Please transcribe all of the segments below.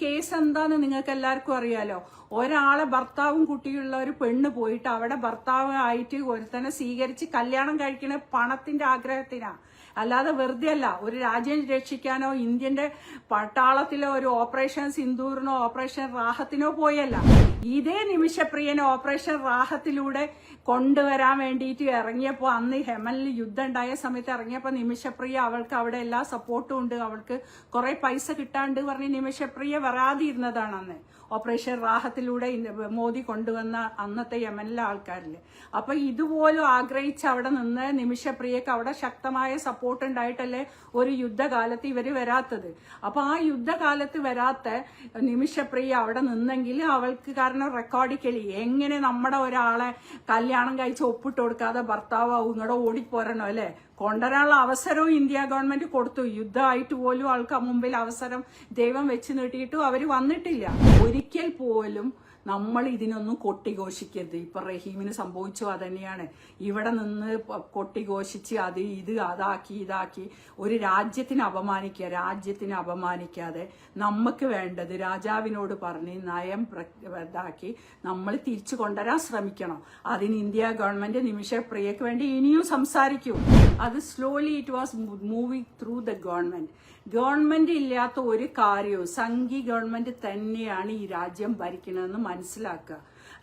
Case എന്താന്ന് നിങ്ങൾക്ക് എല്ലാവർക്കും അറിയാലോ. ഒരാളെ ഭർത്താവും കുട്ടിയുള്ള ഒരു പെണ്ണ് പോയിട്ട് അവിടെ ഭർത്താവ് ആയിട്ട് ഒരുത്തനെ സ്വീകരിച്ച് കല്യാണം കഴിക്കണ പണത്തിന്റെ ആഗ്രഹത്തിനാ, അല്ലാതെ വെറുതെ അല്ല. ഒരു രാജ്യം രക്ഷിക്കാനോ ഇന്ത്യന്റെ പട്ടാളത്തിലോ ഒരു ഓപ്പറേഷൻ സിന്ദൂറിനോ ഓപ്പറേഷൻ റാഹത്തിനോ പോയല്ല. ഇതേ നിമിഷപ്രിയനെ ഓപ്പറേഷൻ റാഹത്തിലൂടെ കൊണ്ടുവരാൻ വേണ്ടിയിട്ട് ഇറങ്ങിയപ്പോൾ, അന്ന് ഹെമനിൽ യുദ്ധം ഉണ്ടായ സമയത്ത് ഇറങ്ങിയപ്പോൾ നിമിഷപ്രിയ അവൾക്ക് അവിടെ എല്ലാ സപ്പോർട്ടും ഉണ്ട്, അവൾക്ക് കുറെ പൈസ കിട്ടാണ്ട് പറഞ്ഞ് നിമിഷപ്രിയ വരാതിരുന്നതാണ് അന്ന് ഓപ്പറേഷൻ റാഹത്തിലൂടെ മോദി കൊണ്ടുവന്ന അന്നത്തെ യമനിലെ ആൾക്കാരില്. അപ്പൊ ഇതുപോലും ആഗ്രഹിച്ച് അവിടെ നിന്ന് നിമിഷപ്രിയക്ക് അവിടെ ശക്തമായ സപ്പോർട്ട് ഉണ്ടായിട്ടല്ലേ ഒരു യുദ്ധകാലത്ത് ഇവര് വരാത്തത്. അപ്പൊ ആ യുദ്ധകാലത്ത് വരാത്ത നിമിഷപ്രിയ അവിടെ നിന്നെങ്കിൽ അവൾക്ക്, കാരണം റെക്കോർഡിക്കലി എങ്ങനെ നമ്മുടെ ഒരാളെ കല്യാണം കഴിച്ച് ഒപ്പിട്ട് കൊടുക്കാതെ ഭർത്താവും ഇങ്ങോട്ട് ഓടിപ്പോരണോ അല്ലെ, കൊണ്ടുവരാനുള്ള അവസരവും ഇന്ത്യ ഗവൺമെന്റ് കൊടുത്തു. യുദ്ധമായിട്ട് പോലും ആൾക്ക് മുമ്പിൽ അവസരം ദൈവം വെച്ച് നീട്ടിയിട്ടും അവര് വന്നിട്ടില്ല. ഒരിക്കൽ പോലും നമ്മൾ ഇതിനൊന്നും കൊട്ടിഘോഷിക്കരുത്. ഇപ്പൊ റഹീമിന് സംഭവിച്ചു അതന്നെയാണ്. ഇവിടെ നിന്ന് കൊട്ടിഘോഷിച്ച് അത് ഇത് അതാക്കി ഇതാക്കി ഒരു രാജ്യത്തിനെ അപമാനിക്കാതെ നമുക്ക് വേണ്ടത് രാജാവിനോട് പറഞ്ഞ് നയം ഇതാക്കി നമ്മൾ തിരിച്ചു കൊണ്ടുവരാൻ ശ്രമിക്കണം. അതിന് ഇന്ത്യ ഗവൺമെന്റ് നിമിഷപ്രിയക്ക് വേണ്ടി ഇനിയും സംസാരിക്കും. അത് slowly it was moving through the government ഇല്ലാത്ത ഒരു കാര്യവും സംഘി ഗവൺമെന്റ് തന്നെയാണ് ഈ രാജ്യം ഭരിക്കണമെന്ന് മനസ്സിലാക്കുക.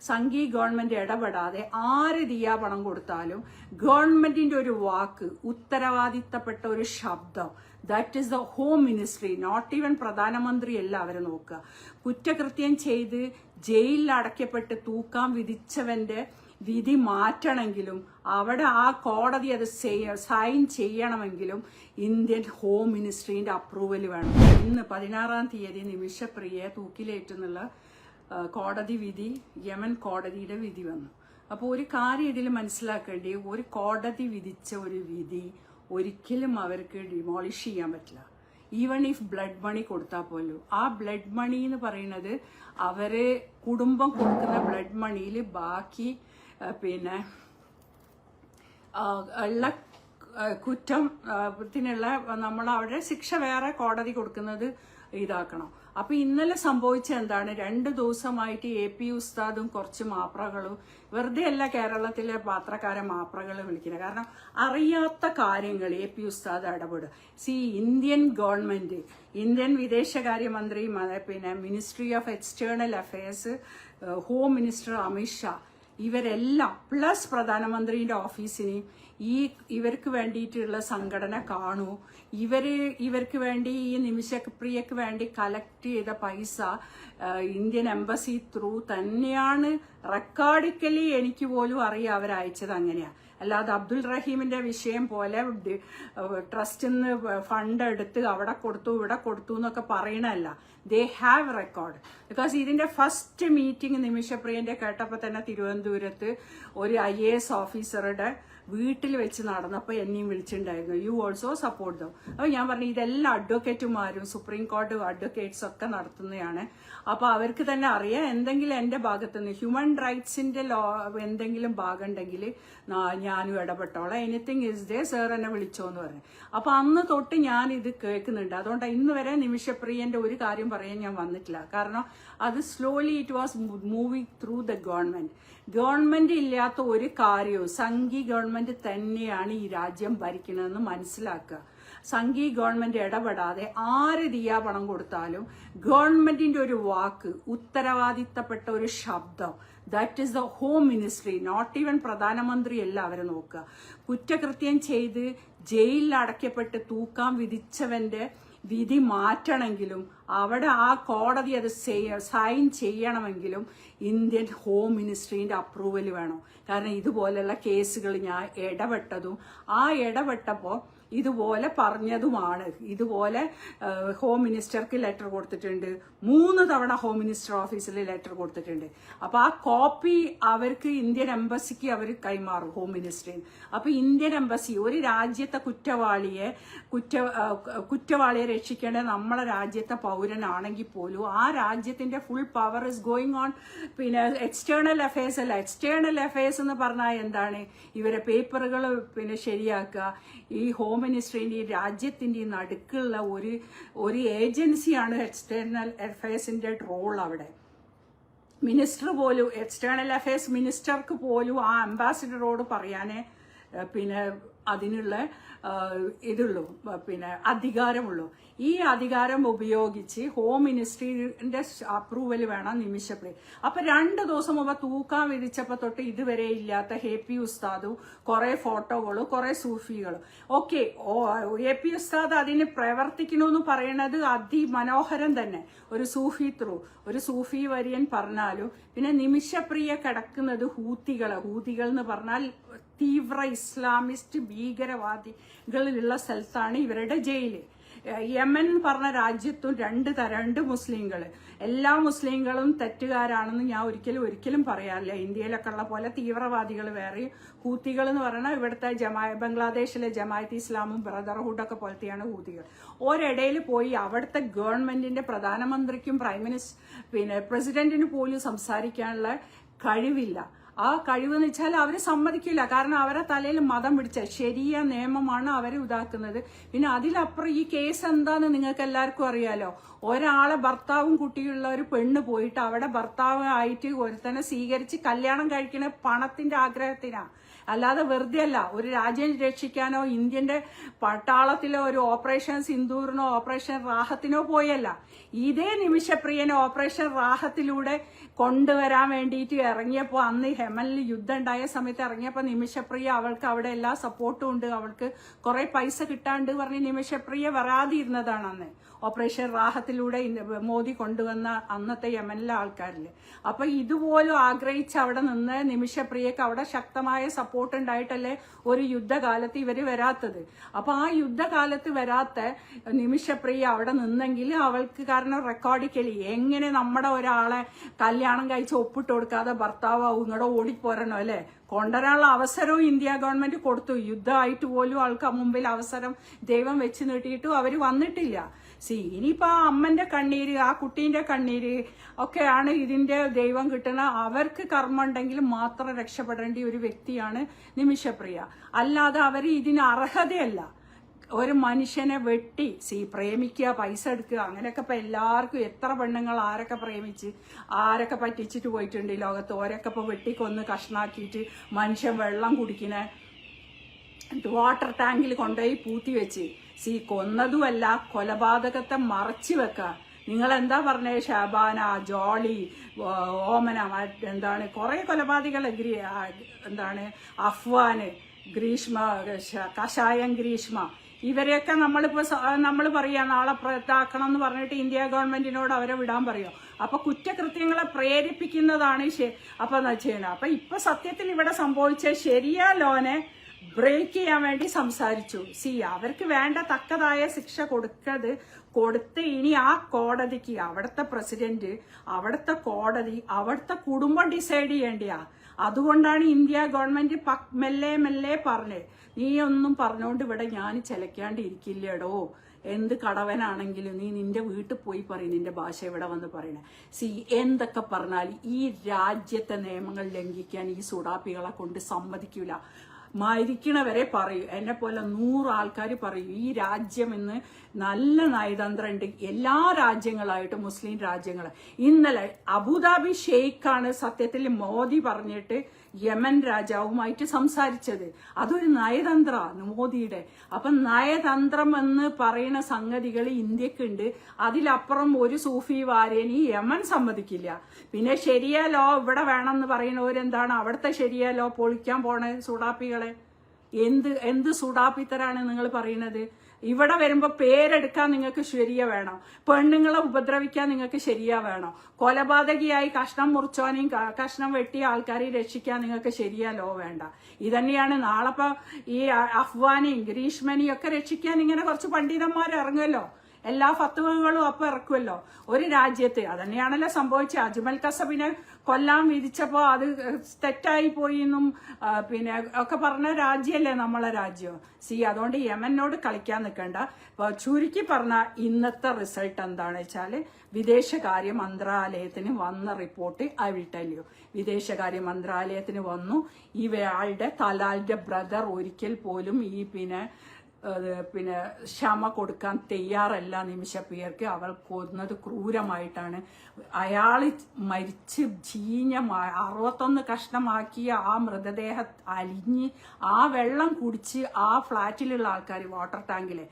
സംഘി ഗവൺമെന്റ് ഇടപെടാതെ ആര് ദിയാ പണം കൊടുത്താലും ഗവൺമെന്റിന്റെ ഒരു വാക്ക്, ഉത്തരവാദിത്തപ്പെട്ട ഒരു ശബ്ദം, that is the home ministry, not even പ്രധാനമന്ത്രി അല്ല അവരെ നോക്കുക. കുറ്റകൃത്യം ചെയ്ത് ജയിലിൽ അടയ്ക്കപ്പെട്ട് തൂക്കാൻ വിധിച്ചവന്റെ വിധി മാറ്റണമെങ്കിലും അവിടെ ആ കോടതി അത് സൈൻ ചെയ്യണമെങ്കിലും ഇന്ത്യൻ ഹോം മിനിസ്ട്രീന്റെ അപ്രൂവൽ വേണം. ഇന്ന് 16-ാം തീയതി നിമിഷപ്രിയയെ തൂക്കിലേറ്റെന്നുള്ള കോടതി വിധി, യമൻ കോടതിയുടെ വിധി വന്നു. അപ്പോൾ ഒരു കാര്യം ഇതിൽ മനസ്സിലാക്കേണ്ടി, ഒരു കോടതി വിധിച്ച ഒരു വിധി ഒരിക്കലും അവർക്ക് ഡിമോളിഷ് ചെയ്യാൻ പറ്റില്ല. ഈവൺ ഇഫ് ബ്ലഡ് മണി കൊടുത്താൽ പോലും ആ ബ്ലഡ് മണി എന്ന് പറയുന്നത് അവര് കുടുംബം കൊടുക്കുന്ന ബ്ലഡ് മണിയിൽ ബാക്കി പിന്നെ ഉള്ള കുറ്റത്തിനുള്ള നമ്മൾ അവിടെ ശിക്ഷ വേറെ കോടതി കൊടുക്കുന്നത് ഇതാക്കണം. അപ്പൊ ഇന്നലെ സംഭവിച്ച എന്താണ്, 2 ദിവസമായിട്ട് AP ഉസ്താദും കുറച്ച് മാപ്രകളും, വെറുതെ അല്ല കേരളത്തിലെ പാത്രക്കാരെ മാപ്രകളെ വിളിക്കുന്നത്, കാരണം അറിയാത്ത കാര്യങ്ങൾ AP ഉസ്താദ് ഇടപെടുക. ഇന്ത്യൻ ഗവൺമെന്റ്, ഇന്ത്യൻ വിദേശകാര്യമന്ത്രി, പിന്നെ ministry of external affairs, home minister Amit Shah, ഇവരെല്ലാം പ്ലസ് പ്രധാനമന്ത്രിയുടെ ഓഫീസിനെയും ഇവർക്ക് വേണ്ടിയിട്ടുള്ള സംഘടന കാണൂ. ഇവർക്ക് വേണ്ടി ഈ നിമിഷപ്രിയക്ക് വേണ്ടി കളക്ട് ചെയ്ത പൈസ ഇന്ത്യൻ എംബസി ത്രൂ തന്നെയാണ്. റെക്കോർഡിക്കലി എനിക്ക് പോലും അറിയാം അവരയച്ചത് അങ്ങനെയാ. അല്ലാതെ അബ്ദുൾ റഹീമിന്റെ വിഷയം പോലെ ട്രസ്റ്റിൽ നിന്ന് ഫണ്ട് എടുത്ത് അവിടെ കൊടുത്തു ഇവിടെ കൊടുത്തു എന്നൊക്കെ പറയണല്ല. They have record. ബിക്കോസ് ഇതിന്റെ ഫസ്റ്റ് മീറ്റിംഗ് നിമിഷപ്രിയന്റെ കേട്ടപ്പോൾ തന്നെ തിരുവനന്തപുരത്ത് ഒരു IAS ഓഫീസറുടെ വീട്ടിൽ വെച്ച് നടന്നപ്പോൾ എന്നെയും വിളിച്ചിട്ടുണ്ടായിരുന്നു. You also support them. അപ്പോൾ ഞാൻ പറഞ്ഞു ഇതെല്ലാം അഡ്വക്കേറ്റുമാരും സുപ്രീം കോടതി അഡ്വക്കേറ്റ്സ് ഒക്കെ നടത്തുന്നതാണ്. അപ്പൊ അവർക്ക് തന്നെ അറിയാം എന്തെങ്കിലും എന്റെ ഭാഗത്തുനിന്ന് ഹ്യൂമൻ റൈറ്റ്സിന്റെ ലോ എന്തെങ്കിലും ഭാഗം ഉണ്ടെങ്കിൽ ഞാനും ഇടപെട്ടോളാം. എനിത്തിങ് ഇസ് ദേ സർ എന്നെ വിളിച്ചോന്ന് പറഞ്ഞു. അപ്പൊ അന്ന് തൊട്ട് ഞാൻ ഇത് കേൾക്കുന്നുണ്ട്. അതുകൊണ്ട് ഇന്ന് വരെ നിമിഷപ്രിയന്റെ ഒരു കാര്യം പറയാൻ ഞാൻ വന്നിട്ടില്ല. കാരണം അത് slowly it was moving through the government ഇല്ലാത്ത ഒരു കാര്യവും സംഘി ഗവൺമെന്റ് തന്നെയാണ് ഈ രാജ്യം ഭരിക്കണമെന്ന് മനസ്സിലാക്കുക. സംഘി ഗവൺമെന്റ് ഇടപെടാതെ ആര് ദിയാ പണം കൊടുത്താലും ഗവൺമെന്റിന്റെ ഒരു വാക്ക്, ഉത്തരവാദിത്തപ്പെട്ട ഒരു ശബ്ദം, that is the home ministry, not even പ്രധാനമന്ത്രി അല്ല അവരെ നോക്കുക. കുറ്റകൃത്യം ചെയ്ത് ജയിലിൽ അടയ്ക്കപ്പെട്ട് തൂക്കാൻ വിധിച്ചവന്റെ വിധി മാറ്റണമെങ്കിലും അവിടെ ആ കോടതി അത് സൈൻ ചെയ്യണമെങ്കിലും ഇന്ത്യൻ ഹോം മിനിസ്ട്രീന്റെ അപ്രൂവൽ വേണം. കാരണം ഇതുപോലെയുള്ള കേസുകൾ ഞാൻ ഇടപെട്ടതും ഇടപെട്ടപ്പോൾ ഇതുപോലെ പറഞ്ഞതുമാണ്. ഇതുപോലെ ഹോം മിനിസ്റ്റർക്ക് ലെറ്റർ കൊടുത്തിട്ടുണ്ട്, 3 തവണ ഹോം മിനിസ്റ്റർ ഓഫീസിൽ ലെറ്റർ കൊടുത്തിട്ടുണ്ട്. അപ്പൊ ആ കോപ്പി അവർക്ക് ഇന്ത്യൻ എംബസിക്ക് അവർ കൈമാറും, ഹോം മിനിസ്റ്ററിന്. അപ്പൊ ഇന്ത്യൻ എംബസി ഒരു രാജ്യത്തെ കുറ്റവാളിയെ രക്ഷിക്കേണ്ട നമ്മളെ രാജ്യത്തെ പൗരനാണെങ്കിൽ പോലും ആ രാജ്യത്തിന്റെ full power is going on പിന്നെ എക്സ്റ്റേണൽ അഫയേഴ്സ് അല്ല. എക്സ്റ്റേണൽ അഫയേഴ്സ് എന്ന് പറഞ്ഞാൽ എന്താണ്, ഇവരെ പേപ്പറുകൾ പിന്നെ ശരിയാക്കുക, ഈ ഹോം ഹോം മിനിസ്ട്രീൻ്റെയും രാജ്യത്തിൻ്റെയും നടുക്കുള്ള ഒരു ഏജൻസിയാണ് എക്സ്റ്റേണൽ അഫയേഴ്സിൻ്റെ റോൾ അവിടെ. മിനിസ്റ്റർ പോലും, എക്സ്റ്റേണൽ അഫയേഴ്സ് മിനിസ്റ്റർക്ക് പോലും ആ അംബാസിഡറോട് പറയാനേ പിന്നെ അതിനുള്ള ഇതുള്ളൂ, പിന്നെ അധികാരമുള്ളൂ. ഈ അധികാരം ഉപയോഗിച്ച് ഹോം മിനിസ്ട്രീന്റെ അപ്രൂവൽ വേണം നിമിഷപ്രിയ. അപ്പൊ 2 ദിവസം മുമ്പ് തൂക്കാൻ വിധിച്ചപ്പോ തൊട്ട് ഇതുവരെ ഇല്ലാത്ത AP ഉസ്താദും കുറെ ഫോട്ടോകളും കുറെ സൂഫികളും. ഓക്കെ, AP ഉസ്താദ് അതിന് പ്രവർത്തിക്കണമെന്ന് പറയണത് അതിമനോഹരം തന്നെ. ഒരു സൂഫി ഒരു സൂഫി വര്യൻ പറഞ്ഞാലും. പിന്നെ നിമിഷപ്രിയ കിടക്കുന്നത് ഹൂത്തികൾ എന്ന് പറഞ്ഞാൽ തീവ്ര ഇസ്ലാമിസ്റ്റ് ഭീകരവാദികളിലുള്ള സ്ഥലത്താണ് ഇവരുടെ ജയില്. യമൻ പറഞ്ഞ രാജ്യത്തും 2 തരണ്ട് മുസ്ലിങ്ങൾ. എല്ലാ മുസ്ലിങ്ങളും തെറ്റുകാരാണെന്ന് ഞാൻ ഒരിക്കലും പറയാറില്ല. ഇന്ത്യയിലൊക്കെ ഉള്ള പോലെ തീവ്രവാദികൾ വേറെയും ഹൂത്തികൾ എന്ന് പറഞ്ഞാൽ ഇവിടുത്തെ ബംഗ്ലാദേശിലെ ജമാഅത്ത് ഇസ്ലാമും ബ്രദർഹുഡൊക്കെ പോലത്തെയാണ് ഹൂത്തികൾ. ഒരിടയിൽ പോയി അവിടുത്തെ ഗവൺമെന്റിന്റെ പ്രധാനമന്ത്രിക്കും പ്രസിഡന്റിന് പോലും സംസാരിക്കാനുള്ള കഴിവില്ല. ആ കഴിവെന്ന് വെച്ചാൽ അവര് സമ്മതിക്കില്ല. കാരണം അവരെ തലയിൽ മതം പിടിച്ച ശരിയ നിയമമാണ് അവരെ ഇതാക്കുന്നത്. പിന്നെ അതിലപ്പുറം ഈ കേസ് എന്താന്ന് നിങ്ങൾക്ക് എല്ലാവർക്കും അറിയാലോ. ഒരാളെ ഭർത്താവും കുട്ടിയുള്ള ഒരു പെണ്ണ് പോയിട്ട് അവിടെ ഭർത്താവായിട്ട് ഒരുത്തനെ സ്വീകരിച്ച് കല്യാണം കഴിക്കുന്ന പണത്തിന്റെ ആഗ്രഹത്തിനാ, അല്ലാതെ വെറുതെ അല്ല. ഒരു രാജ്യം രക്ഷിക്കാനോ ഇന്ത്യന്റെ പട്ടാളത്തിലോ ഒരു ഓപ്പറേഷൻ സിന്ദൂറിനോ ഓപ്പറേഷൻ റാഹത്തിനോ പോയല്ല. ഇതേ നിമിഷപ്രിയനെ ഓപ്പറേഷൻ റാഹത്തിലൂടെ കൊണ്ടുവരാൻ വേണ്ടിയിട്ട് ഇറങ്ങിയപ്പോൾ, അന്ന് യമനിൽ യുദ്ധം ഉണ്ടായ സമയത്ത് ഇറങ്ങിയപ്പോൾ നിമിഷപ്രിയ അവൾക്ക് അവിടെ എല്ലാ സപ്പോർട്ടും ഉണ്ട്, അവൾക്ക് കുറെ പൈസ കിട്ടാണ്ട് പറഞ്ഞ് നിമിഷപ്രിയ വരാതിരുന്നതാണ് അന്ന് ഓപ്പറേഷൻ റാഹത്തിലൂടെ മോദി കൊണ്ടുവന്ന അന്നത്തെ യമനിലെ ആൾക്കാരില്. അപ്പൊ ഇതുപോലും ആഗ്രഹിച്ച് അവിടെ നിന്ന് നിമിഷപ്രിയക്ക് അവിടെ ശക്തമായ സപ്പോർട്ട് ഉണ്ടായിട്ടല്ലേ ഒരു യുദ്ധകാലത്ത് ഇവര് വരാത്തത്. അപ്പൊ ആ യുദ്ധകാലത്ത് വരാത്ത നിമിഷപ്രിയ അവിടെ നിന്നെങ്കിൽ അവൾക്ക്, കാരണം റെക്കോർഡിക്കലി എങ്ങനെ നമ്മുടെ ഒരാളെ കല്യാണം കഴിച്ച് ഒപ്പിട്ട് കൊടുക്കാതെ ഭർത്താവും ഇങ്ങോട്ട് ഓടിപ്പോരണോ അല്ലെ, കൊണ്ടുവരാനുള്ള അവസരവും ഇന്ത്യ ഗവൺമെന്റ് കൊടുത്തു. യുദ്ധമായിട്ട് പോലും ആൾക്ക് മുമ്പിൽ അവസരം ദൈവം വെച്ച് നീട്ടിയിട്ടും അവര് വന്നിട്ടില്ല. ഇനിയിപ്പോ ആ അമ്മന്റെ കണ്ണീര്, ആ കുട്ടീന്റെ കണ്ണീര് ഒക്കെയാണ് ഇതിന്റെ ദൈവം കിട്ടുന്ന. അവർക്ക് കർമ്മം ഉണ്ടെങ്കിൽ മാത്രം രക്ഷപ്പെടേണ്ട ഒരു വ്യക്തിയാണ് നിമിഷപ്രിയ. അല്ലാതെ അവര് ഇതിന് അർഹതയല്ല. ഒരു മനുഷ്യനെ വെട്ടി പ്രേമിക്കുക, പൈസ എടുക്കുക, അങ്ങനെയൊക്കെ ഇപ്പൊ എല്ലാവർക്കും എത്ര പെണ്ണുങ്ങൾ ആരൊക്കെ പ്രേമിച്ച് ആരൊക്കെ പറ്റിച്ചിട്ട് പോയിട്ടുണ്ട് ഈ ലോകത്ത്. ഓരൊക്കെ ഇപ്പൊ വെട്ടിക്കൊന്ന് കഷ്ണാക്കിയിട്ട് മനുഷ്യൻ വെള്ളം കുടിക്കുന്ന വാട്ടർ ടാങ്കിൽ കൊണ്ടുപോയി പൂത്തി വെച്ച് കൊന്നതുമല്ല, കൊലപാതകത്തെ മറച്ചു വെക്ക. നിങ്ങൾ എന്താ പറഞ്ഞേ, ഷാബാന, ജോളി, ഓമന, എന്താണ് കുറെ കൊലപാതകൾ, എന്താണ് അഫ്വാന്, ഗ്രീഷ്മ, കഷായം ഗ്രീഷ്മ, ഇവരെയൊക്കെ നമ്മൾ പറയാ നാളെ ഇതാക്കണം എന്ന് പറഞ്ഞിട്ട് ഇന്ത്യ ഗവൺമെന്റിനോട് അവരെ വിടാൻ പറയോ. അപ്പൊ കുറ്റകൃത്യങ്ങളെ പ്രേരിപ്പിക്കുന്നതാണ് അപ്പൊ ചെയ്യുന്നത്. അപ്പൊ ഇപ്പൊ സത്യത്തിൽ ഇവിടെ സംഭവിച്ച ശരിയാ ലോനെ ബ്രേക്ക് ചെയ്യാൻ വേണ്ടി സംസാരിച്ചു. അവർക്ക് വേണ്ട തക്കതായ ശിക്ഷ കൊടുത്ത് ഇനി ആ കോടതിക്ക്, അവിടുത്തെ പ്രസിഡന്റ്, അവിടുത്തെ കോടതി, അവിടുത്തെ കുടുംബം ഡിസൈഡ് ചെയ്യേണ്ടിയാ. അതുകൊണ്ടാണ് ഇന്ത്യ ഗവൺമെന്റ് മെല്ലെ പറഞ്ഞത്, നീ ഒന്നും പറഞ്ഞോണ്ട് ഇവിടെ ഞാൻ ചിലക്കാണ്ടിരിക്കില്ലടോ, എന്ത് കടവനാണെങ്കിലും നീ നിന്റെ വീട്ടിൽ പോയി പറയും, നിന്റെ ഭാഷ ഇവിടെ വന്ന് പറയണേ. എന്തൊക്കെ പറഞ്ഞാൽ ഈ രാജ്യത്തെ നിയമങ്ങൾ ലംഘിക്കാൻ ഈ സുഡാപ്പികളെ കൊണ്ട് സമ്മതിക്കൂല. മരിക്കണവരെ പറയൂ, എന്നെ പോലെ 100 ആൾക്കാർ പറയൂ ഈ രാജ്യം ഇന്ന് നല്ല നയതന്ത്രം ഉണ്ട്. എല്ലാ രാജ്യങ്ങളായിട്ടും മുസ്ലിം രാജ്യങ്ങൾ, ഇന്നലെ അബുദാബി ഷെയ്ഖാണ് സത്യത്തിൽ മോദി പറഞ്ഞിട്ട് യമൻ രാജാവുമായിട്ട് സംസാരിച്ചത്. അതൊരു നയതന്ത്ര മോദിയുടെ. അപ്പൊ നയതന്ത്രം എന്ന് പറയുന്ന സംഗതികൾ ഇന്ത്യക്കുണ്ട്. അതിലപ്പുറം ഒരു സൂഫി വാര്യന് യമൻ സമ്മതിക്കില്ല. പിന്നെ ശരിയ ലോ ഇവിടെ വേണമെന്ന് പറയുന്നവരെന്താണ്, അവിടുത്തെ ശരിയ ലോ പൊളിക്കാൻ പോണ സുഡാപ്പികളെ. എന്ത് സുഡാപ്പിത്തരാണ് നിങ്ങൾ പറയുന്നത്? ഇവിടെ വരുമ്പോ പേരെടുക്കാൻ നിങ്ങൾക്ക് ശരിയ വേണം, പെണ്ണുങ്ങളെ ഉപദ്രവിക്കാൻ നിങ്ങൾക്ക് ശരിയ വേണം, കൊലപാതകിയായി കഷ്ണം മുറിച്ചോനെയും കഷ്ണം വെട്ടിയ ആൾക്കാരെ രക്ഷിക്കാൻ നിങ്ങൾക്ക് ശരിയ ലോ വേണ്ട. ഇതന്നെയാണ് നാളെപ്പോ ഈ അഫ്വാനെയും ഗ്രീഷ്മനെയും ഒക്കെ രക്ഷിക്കാൻ ഇങ്ങനെ കുറച്ച് പണ്ഡിതന്മാർ ഇറങ്ങുമല്ലോ, എല്ലാ ഫത്വകളും അപ്പൊ ഇറക്കുമല്ലോ ഒരു രാജ്യത്ത്. അതന്നെയാണല്ലോ സംഭവിച്ചത്. അജ്മൽ കസബിനെ കൊല്ലാൻ വിധിച്ചപ്പോ അത് തെറ്റായി പോയി എന്നും പിന്നെ ഒക്കെ പറഞ്ഞ രാജ്യമല്ലേ നമ്മളെ രാജ്യം. അതുകൊണ്ട് യമനോട് കളിക്കാൻ നിൽക്കണ്ട. ചുരുക്കി പറഞ്ഞ ഇന്നത്തെ റിസൾട്ട് എന്താണെന്ന് വെച്ചാല്, വിദേശകാര്യ മന്ത്രാലയത്തിന് വന്ന report I will tell you. വിദേശകാര്യ മന്ത്രാലയത്തിന് വന്നു, ഇവയാളുടെ തലാലിന്റെ ബ്രദർ ഒരിക്കൽ പോലും ഈ പിന്നെ ക്ഷമ കൊടുക്കാൻ തയ്യാറല്ല നിമിഷപ്രിയർക്ക്. അവൾ കൊന്നത് ക്രൂരമായിട്ടാണ്. അയാൾ മരിച്ച് ചീഞ്ഞ 61 കഷ്ണമാക്കിയ ആ മൃതദേഹം അലിഞ്ഞ് ആ വെള്ളം കുടിച്ച് ആ ഫ്ലാറ്റിലുള്ള ആൾക്കാർ വാട്ടർ ടാങ്കിലെ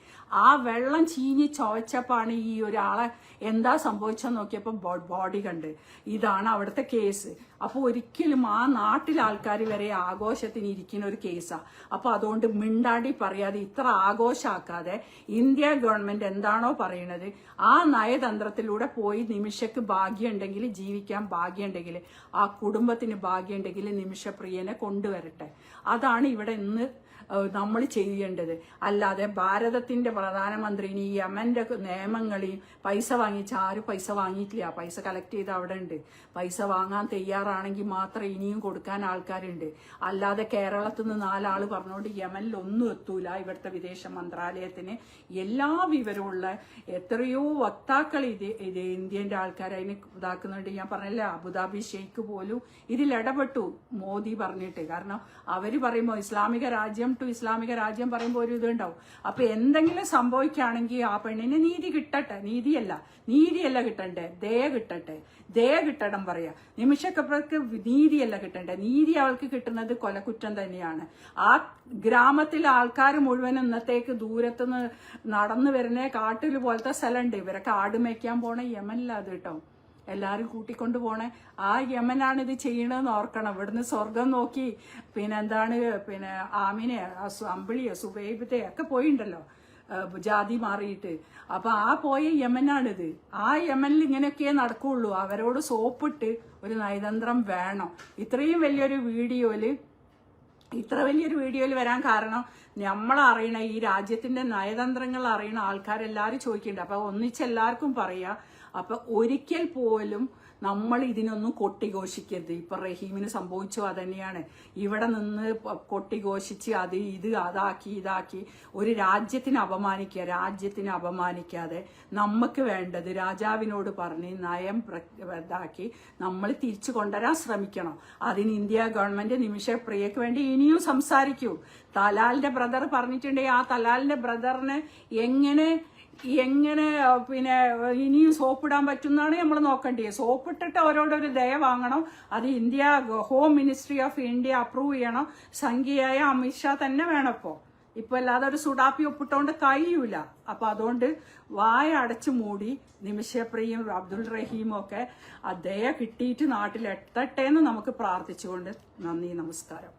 ആ വെള്ളം ചീഞ്ഞ് ചോദിച്ചപ്പോഴാണ് ഈ ഒരാളെ എന്താ സംഭവിച്ചെന്ന് നോക്കിയപ്പോൾ ബോഡി കണ്ട്. ഇതാണ് അവിടുത്തെ കേസ്. അപ്പോൾ ഒരിക്കലും ആ നാട്ടിലെ ആൾക്കാർ വരെ ആഘോഷത്തിന് ഇരിക്കുന്ന ഒരു കേസാണ്. അപ്പോൾ അതുകൊണ്ട് മിണ്ടാടി പറയാതെ ഇത്ര ആഘോഷമാക്കാതെ ഇന്ത്യ ഗവൺമെന്റ് എന്താണോ പറയുന്നത് ആ നയതന്ത്രത്തിലൂടെ പോയി നിമിഷക്ക് ഭാഗ്യമുണ്ടെങ്കിൽ, ജീവിക്കാൻ ഭാഗ്യമുണ്ടെങ്കിൽ, ആ കുടുംബത്തിന് ഭാഗ്യമുണ്ടെങ്കിൽ നിമിഷപ്രിയനെ കൊണ്ടുവരട്ടെ. അതാണ് ഇവിടെ ഇന്ന് നമ്മൾ ചെയ്യേണ്ടത്. അല്ലാതെ ഭാരതത്തിന്റെ പ്രധാനമന്ത്രിന് ഈ യമന്റെ നിയമങ്ങളെയും പൈസ വാങ്ങിച്ച ആരും പൈസ വാങ്ങിയിട്ടില്ല. പൈസ കളക്ട് ചെയ്ത് അവിടെ ഉണ്ട്. പൈസ വാങ്ങാൻ തയ്യാറാണെങ്കിൽ മാത്രം ഇനിയും കൊടുക്കാൻ ആൾക്കാരുണ്ട്. അല്ലാതെ കേരളത്തിൽ നിന്ന് 4 ആള് പറഞ്ഞുകൊണ്ട് യമനിൽ ഒന്നും എത്തൂല. ഇവിടുത്തെ വിദേശ മന്ത്രാലയത്തിന് എല്ലാ വിവരമുള്ള എത്രയോ വക്താക്കൾ ഇത് ഇന്ത്യന്റെ ആൾക്കാർ അതിന് ഇതാക്കുന്നുണ്ട്. ഞാൻ പറഞ്ഞില്ല, അബുദാബി ഷെയ്ഖ് പോലും ഇതിൽ ഇടപെട്ടു മോദി പറഞ്ഞിട്ട്. കാരണം അവര് പറയുമ്പോൾ ഇസ്ലാമിക രാജ്യം ടു ഇസ്ലാമിക രാജ്യം പറയുമ്പോൾ ഒരു ഇതുണ്ടാവും. അപ്പൊ എന്തെങ്കിലും സംഭവിക്കുകയാണെങ്കിൽ ആ പെണ്ണിന് നീതി കിട്ടട്ടെ. നീതിയല്ല കിട്ടണ്ടേ, ദയ കിട്ടട്ടെ. ദയ കിട്ടണം പറയാ. നിമിഷക്കപ്പുറക്ക് നീതിയല്ല കിട്ടണ്ടേ. നീതി അവൾക്ക് കിട്ടുന്നത് കൊലക്കുറ്റം തന്നെയാണ്. ആ ഗ്രാമത്തിലെ ആൾക്കാർ മുഴുവൻ ഇന്നത്തേക്ക് ദൂരത്തുനിന്ന് നടന്നു വരുന്ന കാട്ടിൽ പോലത്തെ സ്ഥലമുണ്ട്. ഇവരൊക്കെ ആട് മേയ്ക്കാൻ പോണ യമനിലത് കേട്ടോ. എല്ലാവരും കൂട്ടിക്കൊണ്ടു പോണേ ആ യമനാണ് ഇത് ചെയ്യണമെന്ന് ഓർക്കണം. ഇവിടുന്ന് സ്വർഗം നോക്കി പിന്നെ ആമിനെ അമ്പിളിയോ സുബൈബത്തെ ഒക്കെ പോയിണ്ടല്ലോ ജാതി മാറിയിട്ട്. അപ്പൊ ആ പോയ യമനാണിത്. ആ യമനിൽ ഇങ്ങനെയൊക്കെ നടക്കുള്ളൂ. അവരോട് സോപ്പിട്ട് ഒരു നയതന്ത്രം വേണം. ഇത്രയും വലിയൊരു വീഡിയോയിൽ വരാൻ കാരണം നമ്മളറിയണ ഈ രാജ്യത്തിന്റെ നയതന്ത്രങ്ങൾ അറിയണ ആൾക്കാരെല്ലാവരും ചോദിക്കുന്നുണ്ട്. അപ്പൊ ഒന്നിച്ചെല്ലാവർക്കും പറയാ. അപ്പൊ ഒരിക്കൽ പോലും നമ്മൾ ഇതിനൊന്നും കൊട്ടിഘോഷിക്കരുത്. ഇപ്പൊ റഹീമിന് സംഭവിച്ചു അതന്നെയാണ്. ഇവിടെ നിന്ന് കൊട്ടിഘോഷിച്ച് ഇതാക്കി ഒരു രാജ്യത്തിനെ അപമാനിക്കാതെ നമുക്ക് വേണ്ടത് രാജാവിനോട് പറഞ്ഞ് നയം ഇതാക്കി നമ്മൾ തിരിച്ചു കൊണ്ടുവരാൻ ശ്രമിക്കണം. അതിന് ഇന്ത്യ ഗവൺമെന്റ് നിമിഷപ്രിയക്ക് വേണ്ടി ഇനിയും സംസാരിക്കൂ. തലാലിന്റെ ബ്രദർ പറഞ്ഞിട്ടുണ്ടെങ്കിൽ ആ തലാലിന്റെ ബ്രദറിനെ എങ്ങനെ ഇനിയും സോപ്പിടാൻ പറ്റുന്നതാണ് നമ്മൾ നോക്കേണ്ടത്. സോപ്പിട്ടിട്ട് അവരോടൊരു ദയ വാങ്ങണം. അത് India home ministry of India approve ചെയ്യണം. സംഖ്യയായ അമിത്ഷാ തന്നെ വേണം. ഇപ്പൊ അല്ലാതെ ഒരു സുഡാപ്പി ഒപ്പിട്ടോണ്ട് കഴിയൂല. അപ്പൊ അതുകൊണ്ട് വായ അടച്ചു മൂടി നിമിഷപ്രിയും അബ്ദുൾ റഹീമും ഒക്കെ ആ ദയ കിട്ടിയിട്ട് നാട്ടിലെത്തട്ടെ എന്ന് നമുക്ക് പ്രാർത്ഥിച്ചുകൊണ്ട് നന്ദി, നമസ്കാരം.